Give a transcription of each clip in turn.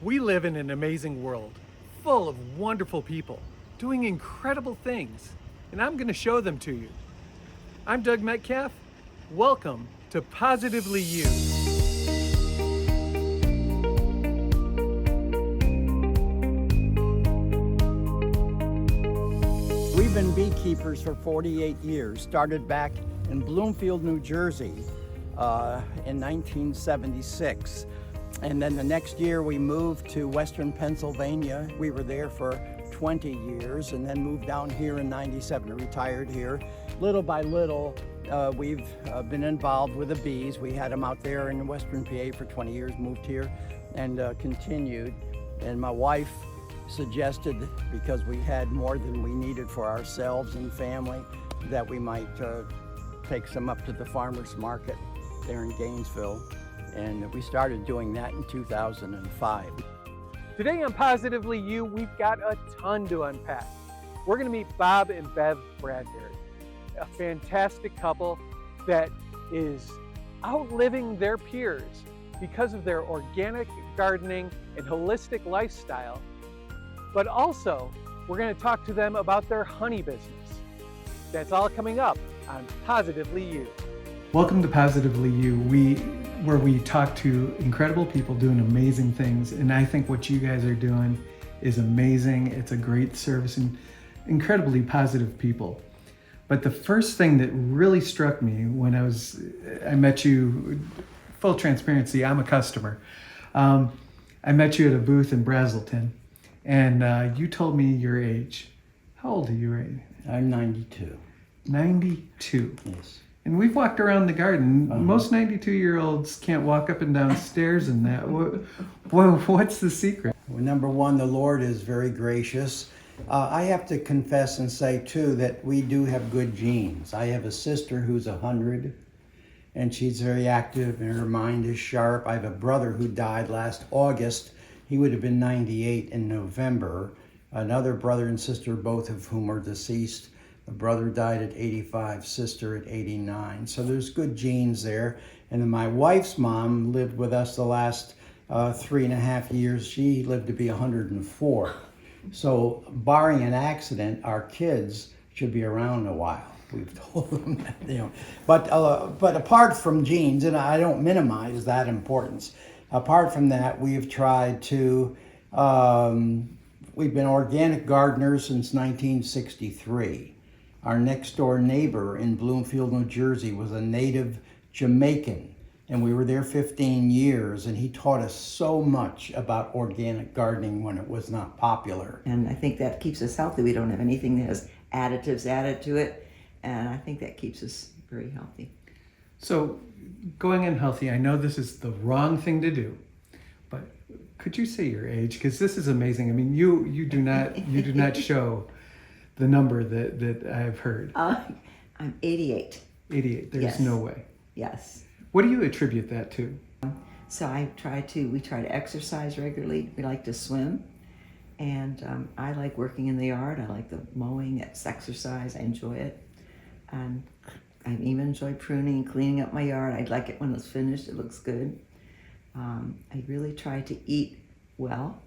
We live in an amazing world, full of wonderful people, doing incredible things, and I'm going to show them to you. I'm Doug Metcalf. Welcome to Positively You. We've been beekeepers for 48 years, started back in Bloomfield, New Jersey in 1976. And then the next year we moved to Western Pennsylvania. We were there for 20 years and then moved down here in 97, retired here. Little by little, we've been involved with the bees. We had them out there in Western PA for 20 years, moved here and continued. And my wife suggested, because we had more than we needed for ourselves and family, that we might take some up to the farmer's market there in Gainesville. And we started doing that in 2005. Today on Positively You, we've got a ton to unpack. We're going to meet Bob and Bev Bradbury, a fantastic couple that is outliving their peers because of their organic gardening and holistic lifestyle. But also, we're going to talk to them about their honey business. That's all coming up on Positively You. Welcome to Positively You, where we talk to incredible people doing amazing things. And I think what you guys are doing is amazing. It's a great service and incredibly positive people. But the first thing that really struck me when I met you, full transparency, I'm a customer. I met you at a booth in Brazelton. And you told me your age. How old are you right now? I'm 92. 92. Yes. And we've walked around the garden. Most 92-year-olds can't walk up and down stairs in that. What's the secret? Well, number one, the Lord is very gracious. I have to confess and say, too, that we do have good genes. I have a sister who's 100, and she's very active, and her mind is sharp. I have a brother who died last August. He would have been 98 in November. Another brother and sister, both of whom are deceased. The brother died at 85, sister at 89. So there's good genes there. And then my wife's mom lived with us the last 3.5 years. She lived to be 104. So barring an accident, our kids should be around a while. We've told them that, you know. But apart from genes, and I don't minimize that importance, apart from that, we've tried to, we've been organic gardeners since 1963. Our next door neighbor in Bloomfield, New Jersey was a native Jamaican, and we were there 15 years, and he taught us so much about organic gardening when it was not popular. And I think that keeps us healthy. We don't have anything that has additives added to it, and I think that keeps us very healthy. So, going in healthy, I know this is the wrong thing to do, but could you say your age? Because this is amazing. I mean, you do not show the number that I've heard. I'm 88. 88. There's Yes. no way. Yes. What do you attribute that to? So we try to exercise regularly. We like to swim. And I like working in the yard. I like the mowing. It's exercise. I enjoy it. And I even enjoy pruning and cleaning up my yard. I like it when it's finished. It looks good. I really try to eat well.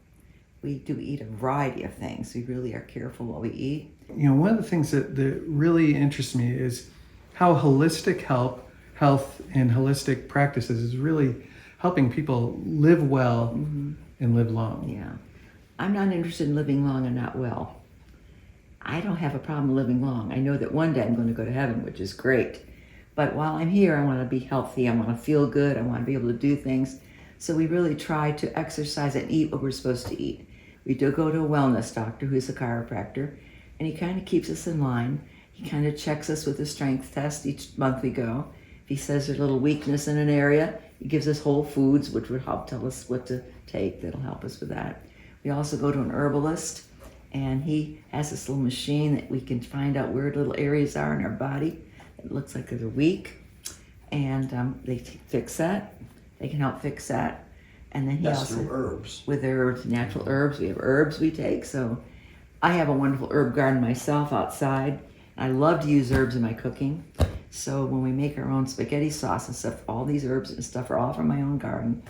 We do eat a variety of things. We really are careful what we eat. You know, one of the things that really interests me is how holistic health and holistic practices is really helping people live well and live long. Yeah. I'm not interested in living long and not well. I don't have a problem living long. I know that one day I'm going to go to heaven, which is great. But while I'm here, I want to be healthy. I want to feel good. I want to be able to do things. So we really try to exercise and eat what we're supposed to eat. We do go to a wellness doctor who's a chiropractor, and he kind of keeps us in line. He kind of checks us with a strength test each month we go. If he says there's a little weakness in an area, he gives us whole foods, which would help tell us what to take. That'll help us with that. We also go to an herbalist, and he has this little machine that we can find out where little areas are in our body. It looks like they're weak, and they fix that. They can help fix that. And then he That's also, through herbs. with herbs, natural herbs, we have herbs we take. So I have a wonderful herb garden myself outside. I love to use herbs in my cooking. So when we make our own spaghetti sauce and stuff, all these herbs and stuff are all from my own garden.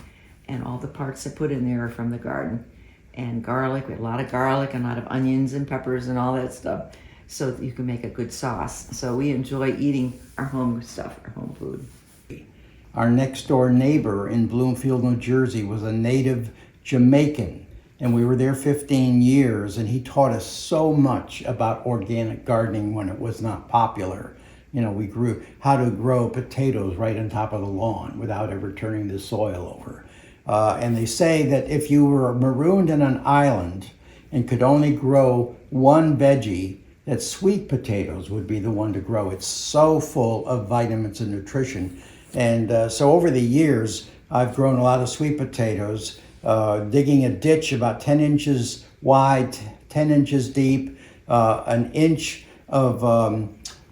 and all the parts I put in there are from the garden. And garlic, we have a lot of garlic and a lot of onions and peppers and all that stuff, so that you can make a good sauce. So we enjoy eating our home stuff, our home food. Our next door neighbor in Bloomfield, New Jersey was a native Jamaican, and we were there 15 years, and he taught us so much about organic gardening when it was not popular. You know, we grew how to grow potatoes right on top of the lawn without ever turning the soil over. And they say that if you were marooned in an island and could only grow one veggie, that sweet potatoes would be the one to grow. It's so full of vitamins and nutrition. And so over the years, I've grown a lot of sweet potatoes, digging a ditch about 10 inches wide, 10 inches deep, an inch of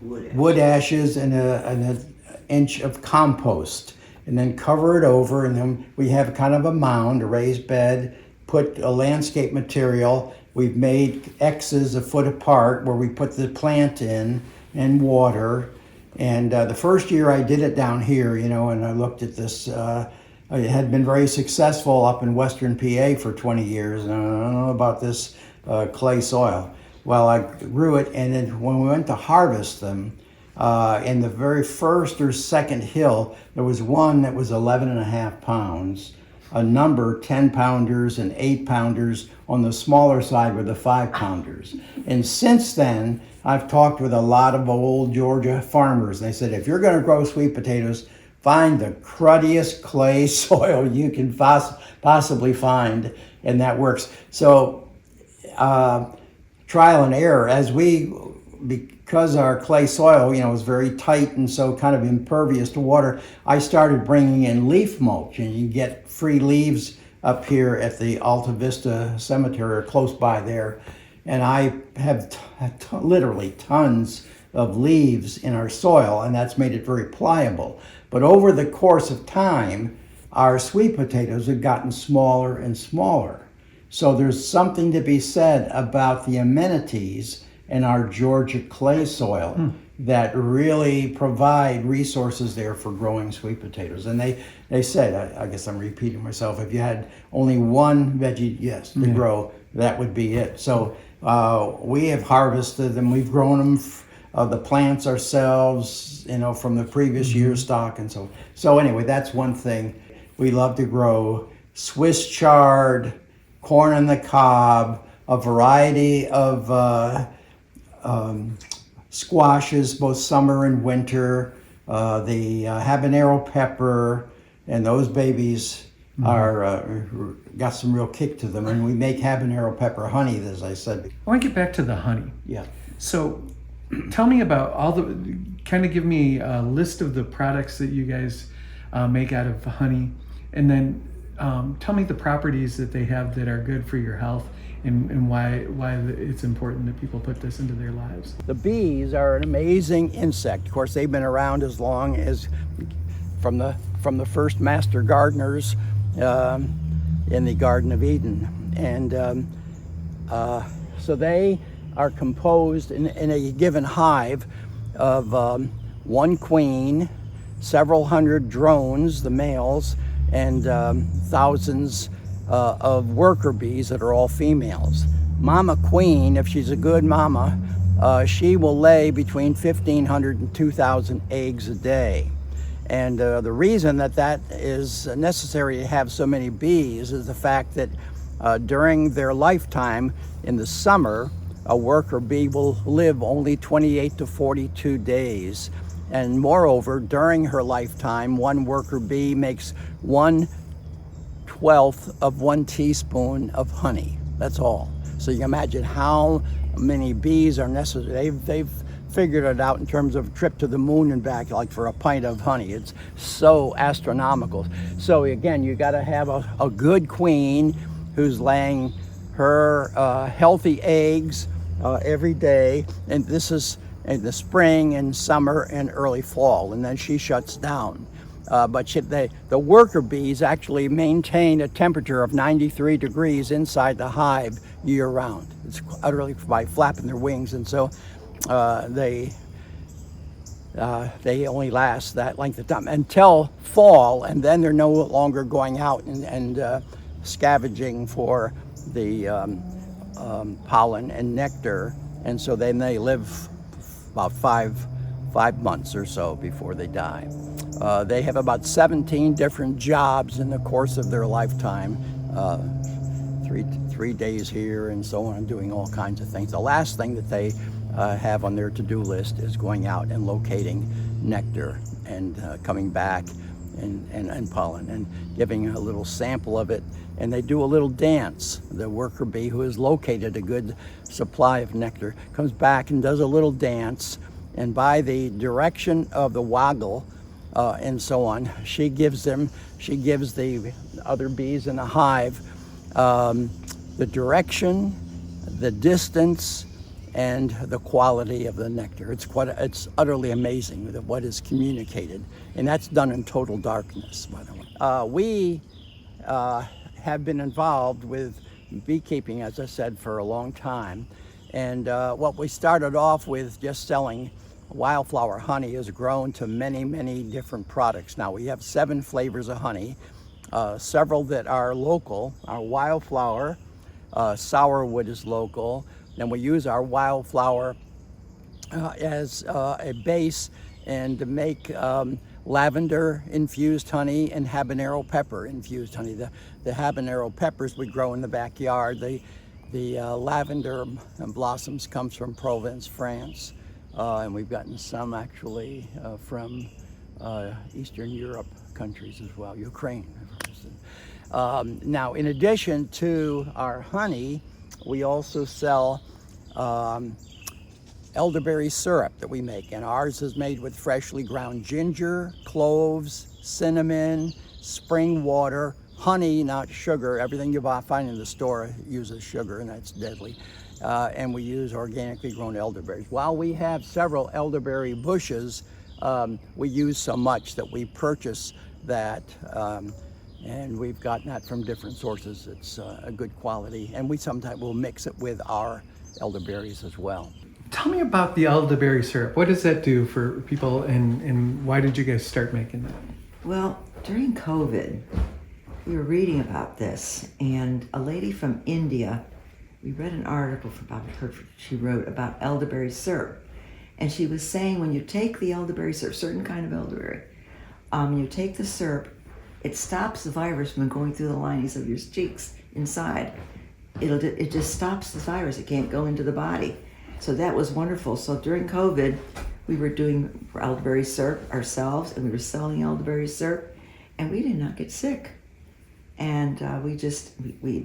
wood ashes and an inch of compost, and then cover it over. And then we have kind of a mound, a raised bed, put a landscape material. We've made X's a foot apart where we put the plant in and water. And the first year I did it down here, you know, and I looked at this, it had been very successful up in Western PA for 20 years, and I don't know about this clay soil. Well, I grew it, and then when we went to harvest them, in the very first or second hill, there was one that was 11.5 pounds, a number 10 pounders and 8 pounders. On the smaller side were the 5 pounders. And since then, I've talked with a lot of old Georgia farmers. They said, if you're going to grow sweet potatoes, find the cruddiest clay soil you can possibly find, and that works. So trial and error, because our clay soil, you know, is very tight and so kind of impervious to water, I started bringing in leaf mulch, and you get free leaves up here at the Alta Vista Cemetery or close by there. And I have literally tons of leaves in our soil, and that's made it very pliable. But over the course of time, our sweet potatoes have gotten smaller and smaller. So there's something to be said about the amenities in our Georgia clay soil that really provide resources there for growing sweet potatoes. And they said, I guess I'm repeating myself, if you had only one veggie, to grow, that would be it. So we have harvested them, we've grown them, the plants ourselves, you know, from the previous year's stock, and so anyway, that's one thing. We love to grow Swiss chard, corn on the cob, a variety of squashes, both summer and winter, the habanero pepper, and those babies are got some real kick to them. And we make habanero pepper honey, as I said. I want to get back to the honey. Yeah. So tell me about kind of give me a list of the products that you guys make out of honey, and then tell me the properties that they have that are good for your health, and why it's important that people put this into their lives. The bees are an amazing insect. Of course, they've been around as long as from the first master gardeners in the Garden of Eden. And so they are composed in a given hive of one queen, several hundred drones, the males, and thousands of worker bees that are all females. Mama queen, if she's a good mama, she will lay between 1,500 and 2,000 eggs a day. And the reason that is necessary to have so many bees is the fact that during their lifetime in the summer, a worker bee will live only 28 to 42 days. And moreover, during her lifetime, one worker bee makes 1/12 of 1 teaspoon of honey. That's all. So you can imagine how many bees are necessary. They've figured it out in terms of a trip to the moon and back, like for a pint of honey. It's so astronomical. So again, you got to have a good queen who's laying her healthy eggs every day, and this is in the spring and summer and early fall, and then she shuts down. But the worker bees actually maintain a temperature of 93 degrees inside the hive year round. It's utterly by flapping their wings, and so they they only last that length of time until fall, and then they're no longer going out and scavenging for the pollen and nectar, and so then they live about five months or so before they die. They have about 17 different jobs in the course of their lifetime. Three days here and so on, doing all kinds of things. The last thing that they have on their to-do list is going out and locating nectar and coming back and pollen and giving a little sample of it. And they do a little dance. The worker bee who has located a good supply of nectar comes back and does a little dance, and by the direction of the waggle and so on, she gives the other bees in the hive the direction, the distance, and the quality of the nectar. It's utterly amazing what is communicated, and that's done in total darkness, by the way. We have been involved with beekeeping, as I said, for a long time, and what we started off with just selling wildflower honey has grown to many, many different products. Now we have 7 flavors of honey, several that are local. Our wildflower, sourwood is local. Then we use our wildflower as a base and to make lavender infused honey and habanero pepper infused honey. The habanero peppers we grow in the backyard. The lavender blossoms comes from Provence, France, and we've gotten some actually from Eastern Europe countries as well, Ukraine, for instance. Now, in addition to our honey, we also sell elderberry syrup that we make, and ours is made with freshly ground ginger, cloves, cinnamon, spring water, honey, not sugar. Everything you find in the store uses sugar, and that's deadly. And we use organically grown elderberries. While we have several elderberry bushes, we use so much that we purchase that, and we've gotten that from different sources. It's a good quality, and we sometimes will mix it with our elderberries as well. Tell me about the elderberry syrup. What does that do for people, and why did you guys start making that? Well, during COVID, we were reading about this, and a lady from India, we read an article from Bob and Bev she wrote about elderberry syrup. And she was saying when you take the elderberry syrup, certain kind of elderberry, you take the syrup, it stops the virus from going through the linings of your cheeks inside. It just stops the virus. It can't go into the body. So that was wonderful. So during COVID, we were doing elderberry syrup ourselves, and we were selling elderberry syrup, and we did not get sick. And we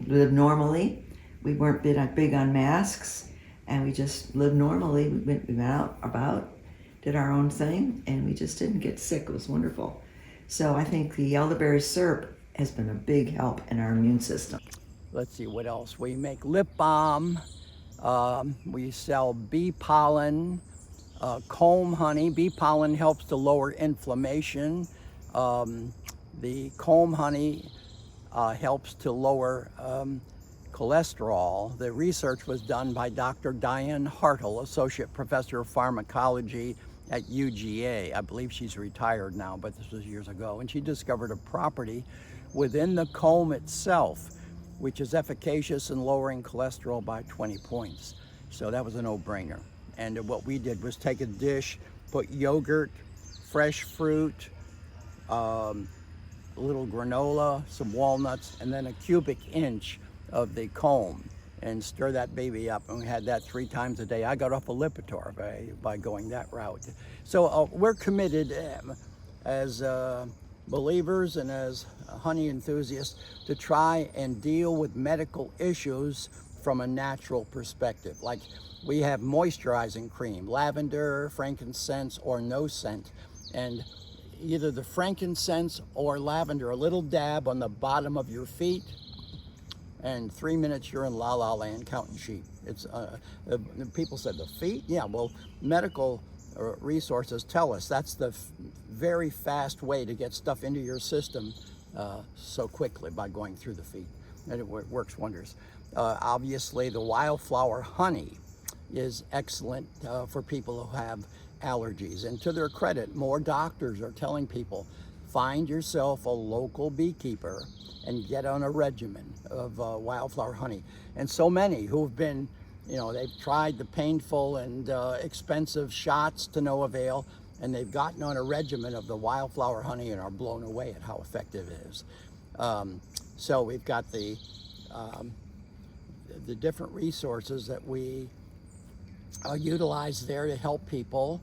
lived normally. We weren't big on masks, and we just lived normally. We went out about, did our own thing, and we just didn't get sick. It was wonderful. So I think the elderberry syrup has been a big help in our immune system. Let's see what else. We make lip balm. We sell bee pollen, comb honey. Bee pollen helps to lower inflammation. The comb honey helps to lower cholesterol. The research was done by Dr. Diane Hartle, Associate Professor of Pharmacology at UGA. I believe she's retired now, but this was years ago. And she discovered a property within the comb itself, which is efficacious in lowering cholesterol by 20 points. So that was a no-brainer. And what we did was take a dish, put yogurt, fresh fruit, a little granola, some walnuts, and then a cubic inch of the comb, and stir that baby up. And we had that 3 times a day. I got off a Lipitor by going that route. So we're committed as believers and as honey enthusiasts to try and deal with medical issues from a natural perspective. Like we have moisturizing cream, lavender, frankincense, or no scent. And either the frankincense or lavender, a little dab on the bottom of your feet, and 3 minutes you're in la la land counting sheep. It's people said the feet, yeah, well, medical resources tell us that's the very fast way to get stuff into your system so quickly, by going through the feet, and it works wonders. Obviously the wildflower honey is excellent for people who have allergies. And to their credit, more doctors are telling people, find yourself a local beekeeper and get on a regimen of wildflower honey. And so many who've been, they've tried the painful and expensive shots to no avail, and they've gotten on a regimen of the wildflower honey and are blown away at how effective it is. So we've got the different resources that we utilize there to help people.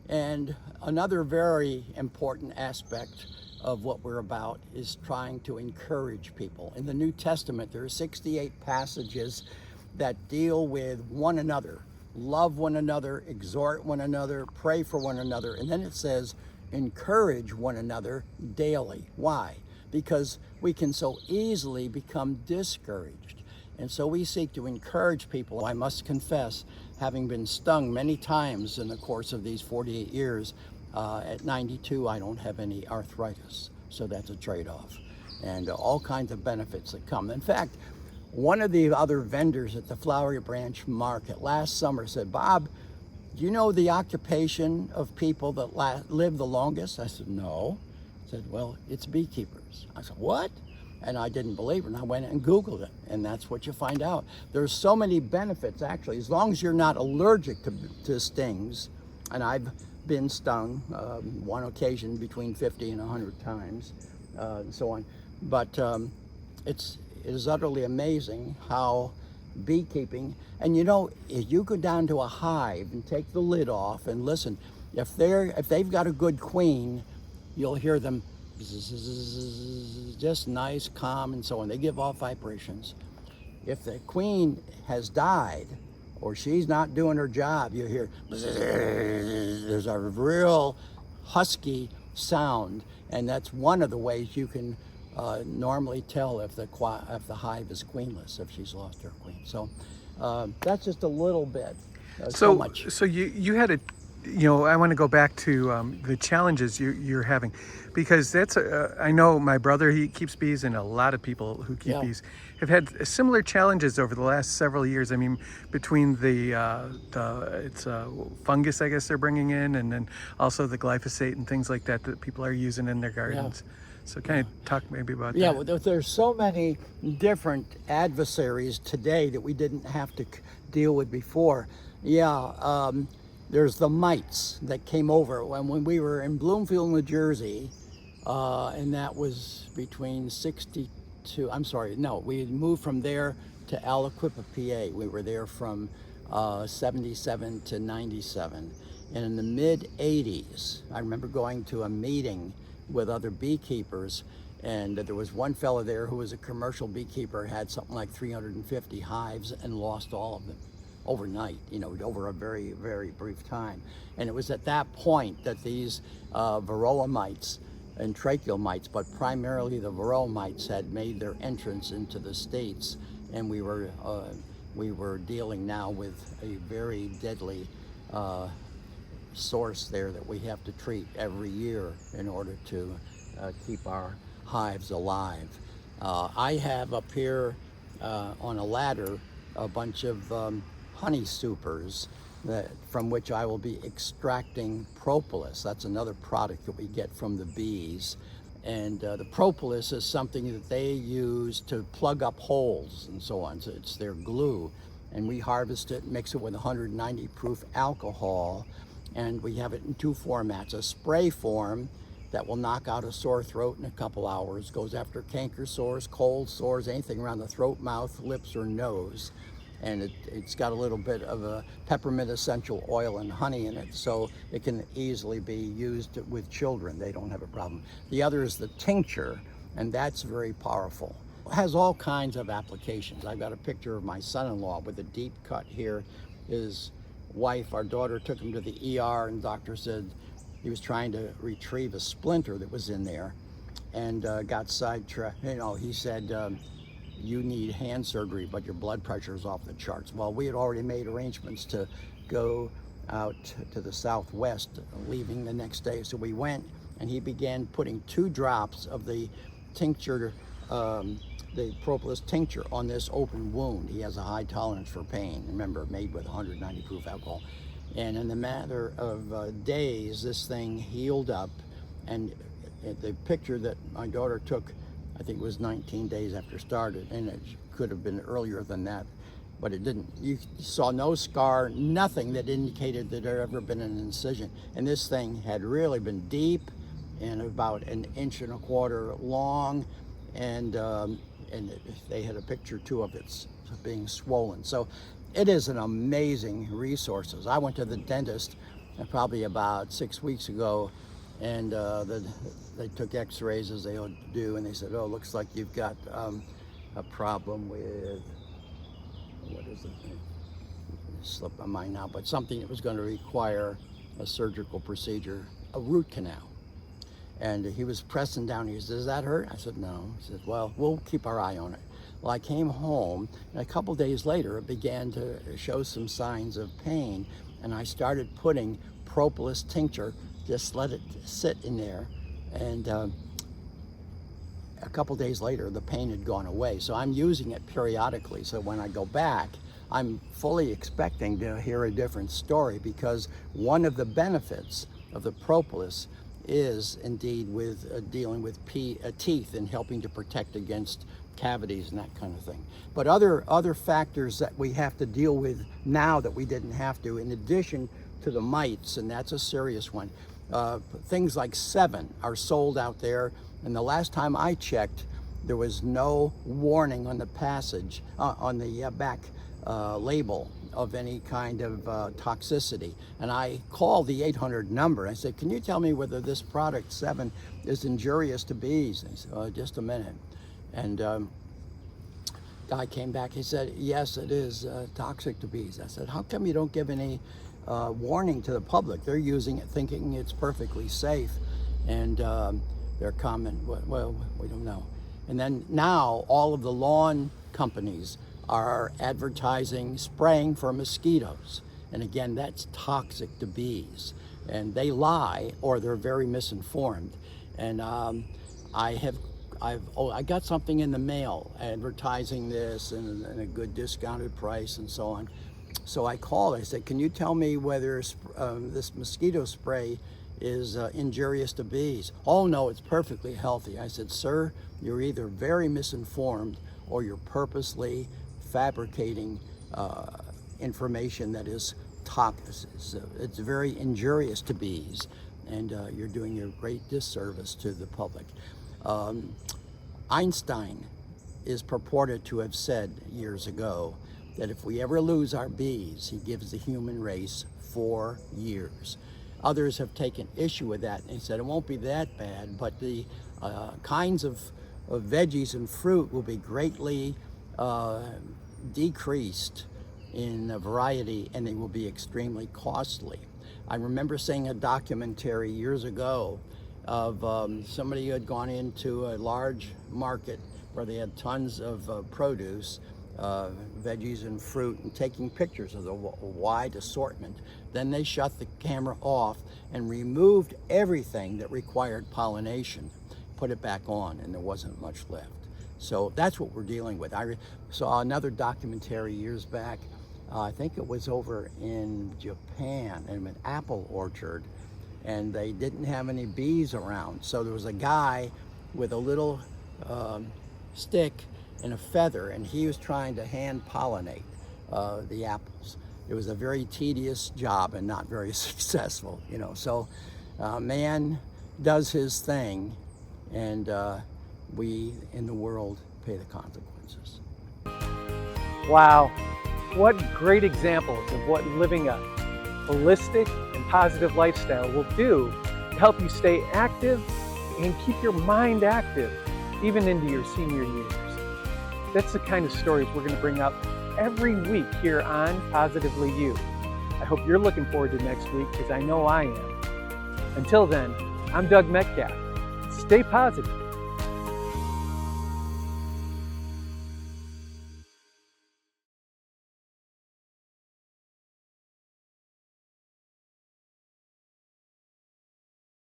And another very important aspect of what we're about is trying to encourage people. In the New Testament, there are 68 passages that deal with one another. Love one another, exhort one another, pray for one another. And then it says, encourage one another daily. Why? Because we can so easily become discouraged. And so we seek to encourage people. I must confess, having been stung many times in the course of these 48 years, at 92, I don't have any arthritis. So that's a trade-off. And all kinds of benefits that come. In fact, one of the other vendors at the Flowery Branch Market last summer said, Bob, do you know the occupation of people that live the longest? I said, no. He said, well, it's beekeepers. I said, what? And I didn't believe it, and I went and Googled it, and that's what you find out. There's so many benefits, actually, as long as you're not allergic to stings, and I've been stung one occasion between 50 and 100 times, and so on. But it is utterly amazing how beekeeping, and if you go down to a hive and take the lid off and listen, if they've got a good queen, you'll hear them just nice, calm, and so on. They give off vibrations. If the queen has died or she's not doing her job, you hear there's a real husky sound, and that's one of the ways you can normally tell if the hive is queenless, if she's lost her queen. So that's just a little bit. So much. So you had a, I want to go back to the challenges you're having, because that's I know my brother, he keeps bees, and a lot of people who keep bees have had similar challenges over the last several years. I mean, between it's fungus, I guess they're bringing in, and then also the glyphosate and things like that people are using in their gardens. Yeah. So can I talk maybe about that? Yeah, well, there's so many different adversaries today that we didn't have to deal with before. Yeah, there's the mites that came over when we were in Bloomfield, New Jersey, and that was between 62, we moved from there to Aliquippa, PA. We were there from 77 to 97. And in the mid 80s, I remember going to a meeting with other beekeepers, and there was one fellow there who was a commercial beekeeper, had something like 350 hives and lost all of them overnight, over a very, very brief time. And it was at that point that these varroa mites and tracheal mites, but primarily the varroa mites, had made their entrance into the States, and we were dealing now with a very deadly source there that we have to treat every year in order to keep our hives alive. I have up here on a ladder a bunch of honey supers from which I will be extracting propolis. That's another product that we get from the bees. And the propolis is something that they use to plug up holes and so on. So it's their glue. And we harvest it, mix it with 190 proof alcohol, and we have it in two formats. A spray form that will knock out a sore throat in a couple hours, goes after canker sores, cold sores, anything around the throat, mouth, lips, or nose. And it's got a little bit of a peppermint essential oil and honey in it, so it can easily be used with children. They don't have a problem. The other is the tincture, and that's very powerful. It has all kinds of applications. I've got a picture of my son-in-law with a deep cut here. His wife, our daughter, took him to the ER, and the doctor said he was trying to retrieve a splinter that was in there and got sidetracked. He said, you need hand surgery, but your blood pressure is off the charts. Well, we had already made arrangements to go out to the southwest, leaving the next day. So we went, and he began putting 2 drops of the tincture, the propolis tincture, on this open wound. He has a high tolerance for pain. Remember, made with 190 proof alcohol. And in a matter of days, this thing healed up. And the picture that my daughter took, I think it was 19 days after started, and it could have been earlier than that, but it didn't. You saw no scar, nothing that indicated that there had ever been an incision. And this thing had really been deep and about 1.25 inches long, and they had a picture too of it being swollen. So it is an amazing resource. I went to the dentist probably about 6 weeks ago, and they took x-rays as they ought to do, and they said, oh, looks like you've got a problem with, what is it? It slipped my mind now, but something that was going to require a surgical procedure, a root canal. And he was pressing down. He said, does that hurt? I said, no. He said, well, we'll keep our eye on it. Well, I came home, and a couple days later, it began to show some signs of pain, and I started putting propolis tincture, just let it sit in there, and a couple days later, the pain had gone away. So I'm using it periodically, so when I go back, I'm fully expecting to hear a different story, because one of the benefits of the propolis is indeed with dealing with teeth and helping to protect against cavities and that kind of thing. But other factors that we have to deal with now that we didn't have to, in addition to the mites, and that's a serious one, things like 7 are sold out there, and the last time I checked, there was no warning on the passage, on the back label of any kind of toxicity. And I called the 800 number. I said, can you tell me whether this product 7 is injurious to bees? They said, just a minute. And guy came back, he said, yes, it is toxic to bees. I said, how come you don't give any warning to the public? They're using it thinking it's perfectly safe. And their comment, well, we don't know. And then now all of the lawn companies are advertising spraying for mosquitoes. And again, that's toxic to bees. And they lie, or they're very misinformed. And I got something in the mail advertising this and a good discounted price and so on. So I called, I said, can you tell me whether this mosquito spray is injurious to bees? Oh no, it's perfectly healthy. I said, sir, you're either very misinformed or you're purposely fabricating information that is toxic. It's very injurious to bees, and you're doing a great disservice to the public. Einstein is purported to have said years ago that if we ever lose our bees, he gives the human race 4 years. Others have taken issue with that and said it won't be that bad, but the kinds of veggies and fruit will be greatly decreased in variety, and they will be extremely costly. I remember seeing a documentary years ago of somebody who had gone into a large market where they had tons of produce, veggies and fruit, and taking pictures of the wide assortment. Then they shut the camera off and removed everything that required pollination, put it back on, and there wasn't much left. So that's what we're dealing with. I saw another documentary years back, I think it was over in Japan, in an apple orchard, and they didn't have any bees around. So there was a guy with a little stick and a feather, and he was trying to hand pollinate the apples. It was a very tedious job and not very successful, you know. So man does his thing, and we in the world pay the consequences. Wow, what great examples of what living a holistic and positive lifestyle will do to help you stay active and keep your mind active even into your senior years. That's the kind of stories we're going to bring up every week here on Positively You. I hope you're looking forward to next week, because I know I am. Until then, I'm Doug Metcalf. Stay positive.